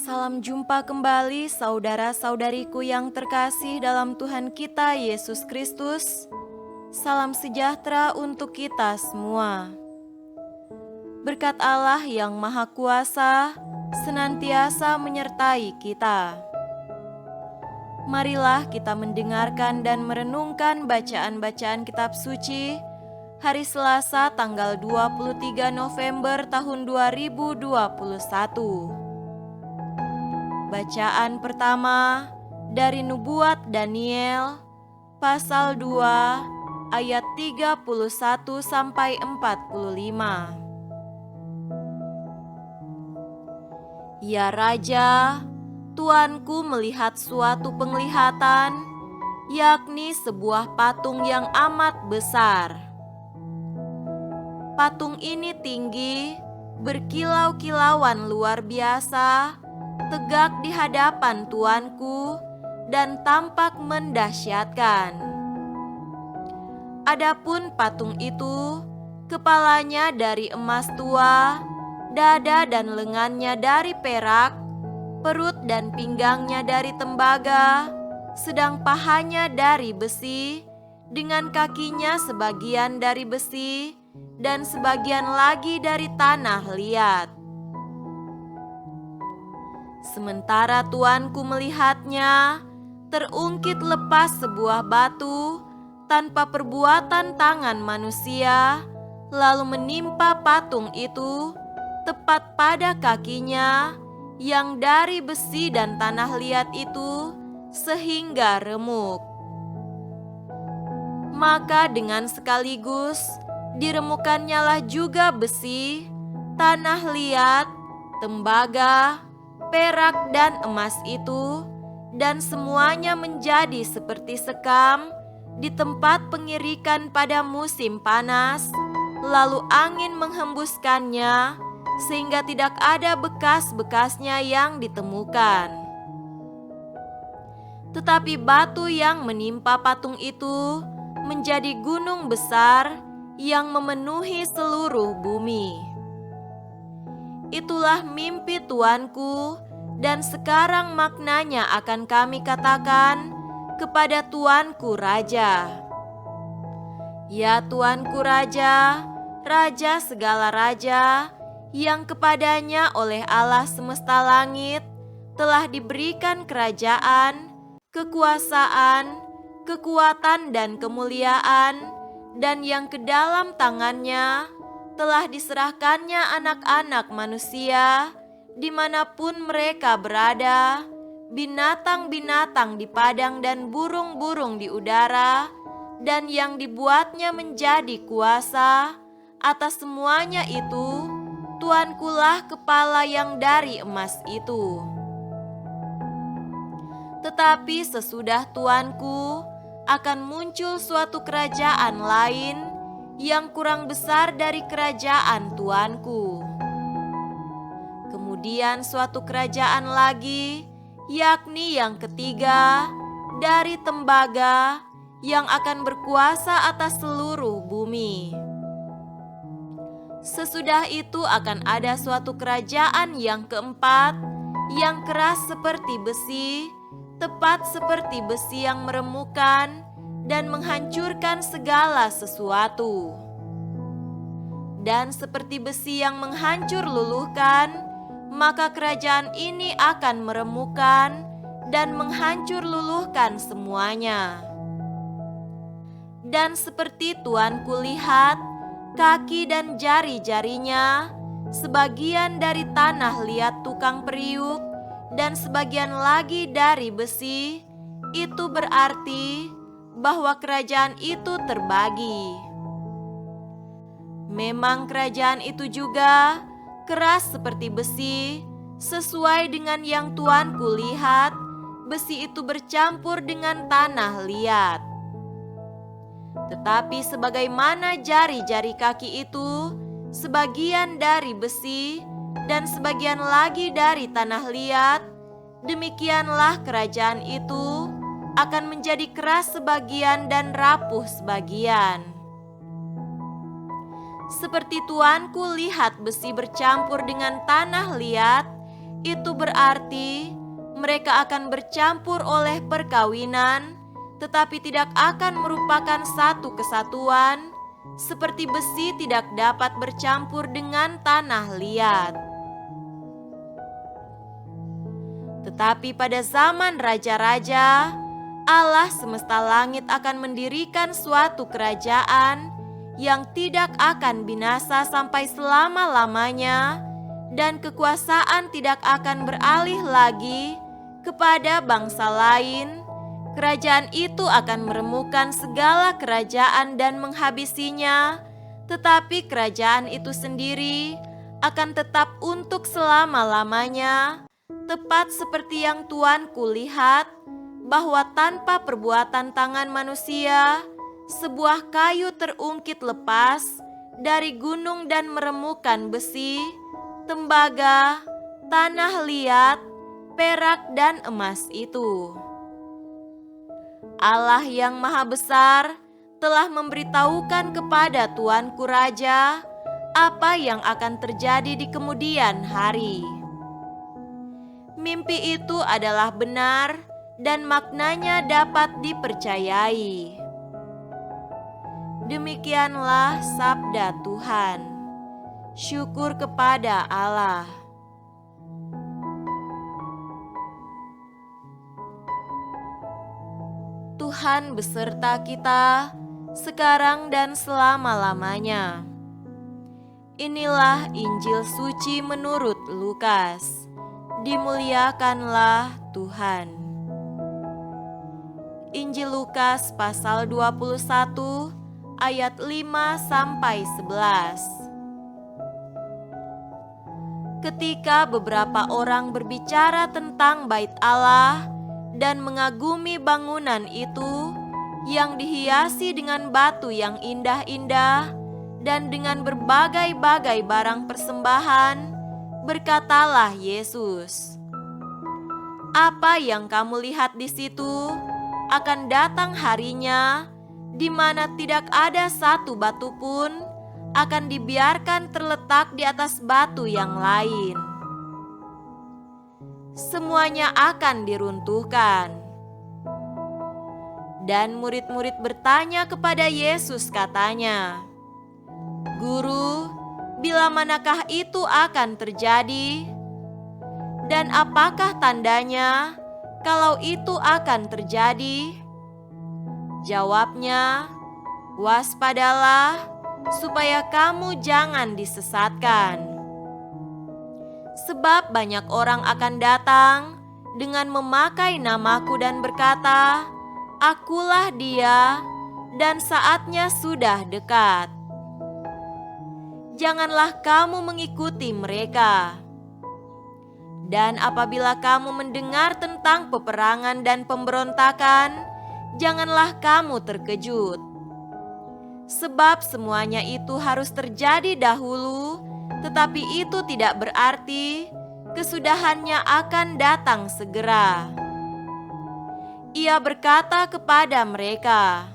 Salam jumpa kembali saudara-saudariku yang terkasih dalam Tuhan kita Yesus Kristus. Salam sejahtera untuk kita semua. Berkat Allah yang Maha Kuasa senantiasa menyertai kita. Marilah kita mendengarkan dan merenungkan bacaan-bacaan kitab suci hari Selasa tanggal 23 November tahun 2021. Bacaan pertama dari Nubuat Daniel pasal 2 ayat 31 sampai 45. Ya Raja, Tuanku melihat suatu penglihatan, yakni sebuah patung yang amat besar. Patung ini tinggi, berkilau-kilauan luar biasa, tegak di hadapan Tuanku dan tampak mendahsyatkan. Adapun patung itu, kepalanya dari emas tua, dada dan lengannya dari perak, perut dan pinggangnya dari tembaga, sedang pahanya dari besi, dengan kakinya sebagian dari besi dan sebagian lagi dari tanah liat. Sementara Tuanku melihatnya, terungkit lepas sebuah batu tanpa perbuatan tangan manusia, lalu menimpa patung itu tepat pada kakinya yang dari besi dan tanah liat itu, sehingga remuk. Maka dengan sekaligus diremukannyalah juga besi, tanah liat, tembaga, perak dan emas itu, dan semuanya menjadi seperti sekam di tempat pengirikan pada musim panas, lalu angin menghembuskannya sehingga tidak ada bekas-bekasnya yang ditemukan. Tetapi batu yang menimpa patung itu menjadi gunung besar yang memenuhi seluruh bumi. Itulah mimpi Tuanku, dan sekarang maknanya akan kami katakan kepada Tuanku Raja. Ya Tuanku Raja, Raja segala raja, yang kepadanya oleh Allah semesta langit telah diberikan kerajaan, kekuasaan, kekuatan dan kemuliaan, dan yang ke dalam tangannya telah diserahkannya anak-anak manusia dimanapun mereka berada, binatang-binatang di padang dan burung-burung di udara, dan yang dibuatnya menjadi kuasa atas semuanya itu. Tuankulah kepala yang dari emas itu. Tetapi sesudah Tuanku akan muncul suatu kerajaan lain yang kurang besar dari kerajaan Tuanku. Kemudian suatu kerajaan lagi, yakni yang ketiga, dari tembaga, yang akan berkuasa atas seluruh bumi. Sesudah itu akan ada suatu kerajaan yang keempat, yang keras seperti besi, tepat seperti besi yang meremukkan dan menghancurkan segala sesuatu. Dan seperti besi yang menghancur luluhkan, maka kerajaan ini akan meremukkan dan menghancur luluhkan semuanya. Dan seperti Tuanku lihat, kaki dan jari-jarinya, sebagian dari tanah liat tukang periuk, dan sebagian lagi dari besi, itu berarti bahwa kerajaan itu terbagi. Memang kerajaan itu juga keras seperti besi, sesuai dengan yang Tuanku lihat, besi itu bercampur dengan tanah liat. Tetapi sebagaimana jari-jari kaki itu, sebagian dari besi dan sebagian lagi dari tanah liat, demikianlah kerajaan itu akan menjadi keras sebagian dan rapuh sebagian. Seperti Tuanku lihat besi bercampur dengan tanah liat, Itu berarti mereka akan bercampur oleh perkawinan, tetapi tidak akan merupakan satu kesatuan, seperti besi tidak dapat bercampur dengan tanah liat. Tetapi pada zaman raja-raja, Allah semesta langit akan mendirikan suatu kerajaan yang tidak akan binasa sampai selama-lamanya, dan kekuasaan tidak akan beralih lagi kepada bangsa lain. Kerajaan itu akan meremukkan segala kerajaan dan menghabisinya, tetapi kerajaan itu sendiri akan tetap untuk selama-lamanya, tepat seperti yang Tuanku lihat, bahwa tanpa perbuatan tangan manusia, sebuah kayu terungkit lepas dari gunung dan meremukkan besi, tembaga, tanah liat, perak dan emas itu. Allah yang Maha Besar telah memberitahukan kepada Tuanku Raja apa yang akan terjadi di kemudian hari. Mimpi itu adalah benar dan maknanya dapat dipercayai. Demikianlah sabda Tuhan. Syukur kepada Allah. Tuhan beserta kita sekarang dan selama-lamanya. Inilah Injil suci menurut Lukas. Dimuliakanlah Tuhan. Injil Lukas pasal 21 ayat 5-11. Ketika beberapa orang berbicara tentang bait Allah dan mengagumi bangunan itu yang dihiasi dengan batu yang indah-indah dan dengan berbagai-bagai barang persembahan, berkatalah Yesus, "Apa yang kamu lihat di situ, akan datang harinya di mana tidak ada satu batu pun akan dibiarkan terletak di atas batu yang lain. Semuanya akan diruntuhkan." Dan murid-murid bertanya kepada Yesus, katanya, "Guru, bila manakah itu akan terjadi? Dan apakah tandanya kalau itu akan terjadi?" Jawabnya, "Waspadalah, supaya kamu jangan disesatkan. Sebab banyak orang akan datang dengan memakai namaku dan berkata, 'Akulah dia,' dan saatnya sudah dekat. Janganlah kamu mengikuti mereka. Dan apabila kamu mendengar tentang peperangan dan pemberontakan, janganlah kamu terkejut. Sebab semuanya itu harus terjadi dahulu, tetapi itu tidak berarti kesudahannya akan datang segera." Ia berkata kepada mereka,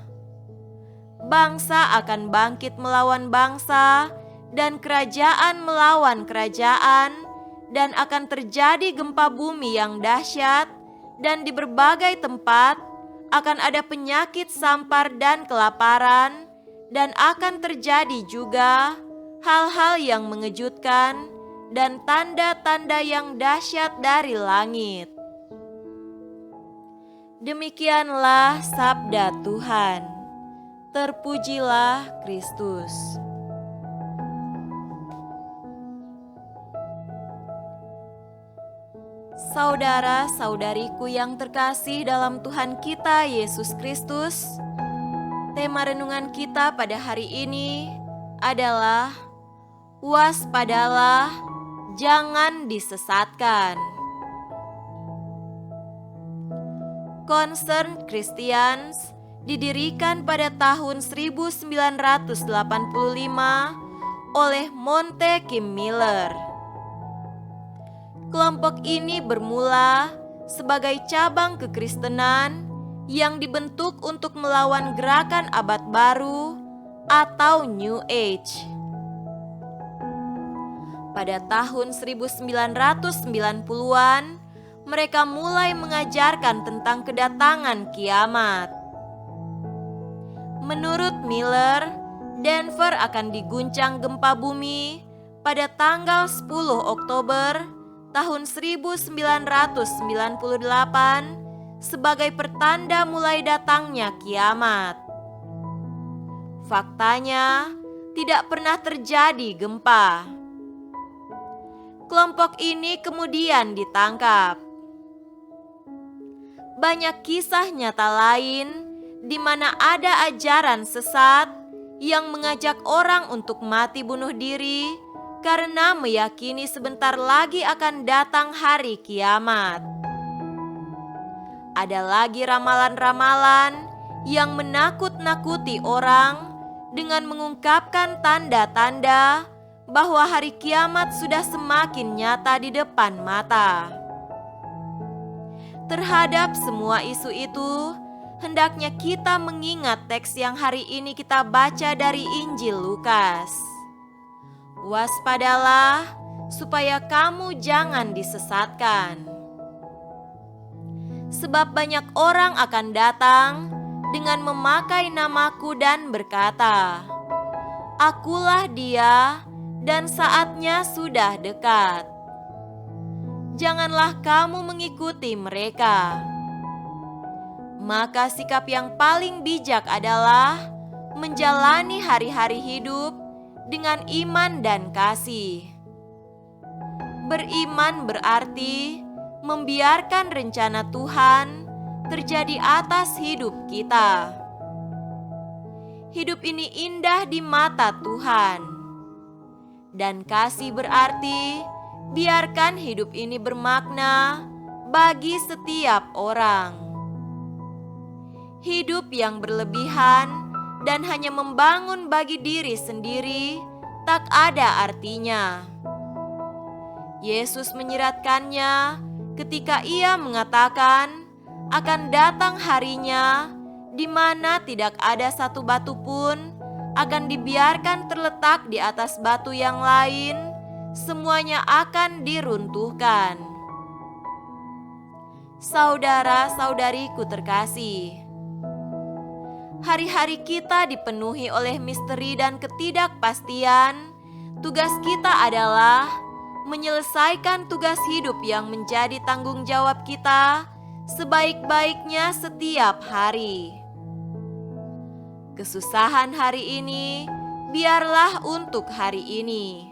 "Bangsa akan bangkit melawan bangsa, dan kerajaan melawan kerajaan, dan akan terjadi gempa bumi yang dahsyat, dan di berbagai tempat akan ada penyakit sampar dan kelaparan, dan akan terjadi juga hal-hal yang mengejutkan dan tanda-tanda yang dahsyat dari langit." Demikianlah sabda Tuhan. Terpujilah Kristus. Saudara-saudariku yang terkasih dalam Tuhan kita Yesus Kristus, tema renungan kita pada hari ini adalah waspadalah, jangan disesatkan. Concerned Christians didirikan pada tahun 1985 oleh Monte Kim Miller. Kelompok ini bermula sebagai cabang kekristenan yang dibentuk untuk melawan gerakan abad baru atau New Age. Pada tahun 1990-an, mereka mulai mengajarkan tentang kedatangan kiamat. Menurut Miller, Denver akan diguncang gempa bumi pada tanggal 10 Oktober tahun 1998 sebagai pertanda mulai datangnya kiamat. Faktanya, tidak pernah terjadi gempa. Kelompok ini kemudian ditangkap. Banyak kisah nyata lain di mana ada ajaran sesat yang mengajak orang untuk mati bunuh diri karena meyakini sebentar lagi akan datang hari kiamat. Ada lagi ramalan-ramalan yang menakut-nakuti orang dengan mengungkapkan tanda-tanda bahwa hari kiamat sudah semakin nyata di depan mata. Terhadap semua isu itu, hendaknya kita mengingat teks yang hari ini kita baca dari Injil Lukas. Waspadalah supaya kamu jangan disesatkan. Sebab banyak orang akan datang dengan memakai namaku dan berkata, "Akulah dia," dan saatnya sudah dekat. Janganlah kamu mengikuti mereka. Maka sikap yang paling bijak adalah menjalani hari-hari hidup dengan iman dan kasih. Beriman berarti membiarkan rencana Tuhan terjadi atas hidup kita. Hidup ini indah di mata Tuhan. Dan kasih berarti biarkan hidup ini bermakna bagi setiap orang. Hidup yang berlebihan dan hanya membangun bagi diri sendiri tak ada artinya. Yesus menyiratkannya ketika ia mengatakan akan datang harinya di mana tidak ada satu batu pun akan dibiarkan terletak di atas batu yang lain, semuanya akan diruntuhkan. Saudara-saudariku terkasih, hari-hari kita dipenuhi oleh misteri dan ketidakpastian. Tugas kita adalah menyelesaikan tugas hidup yang menjadi tanggung jawab kita sebaik-baiknya setiap hari. Kesusahan hari ini biarlah untuk hari ini.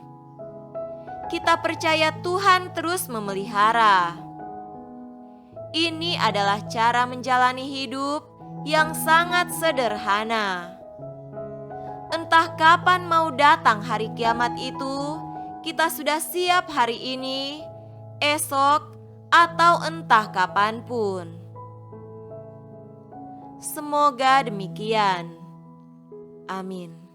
Kita percaya Tuhan terus memelihara. Ini adalah cara menjalani hidup yang sangat sederhana. Entah kapan mau datang hari kiamat itu, kita sudah siap hari ini, esok, atau entah kapanpun. Semoga demikian. Amin.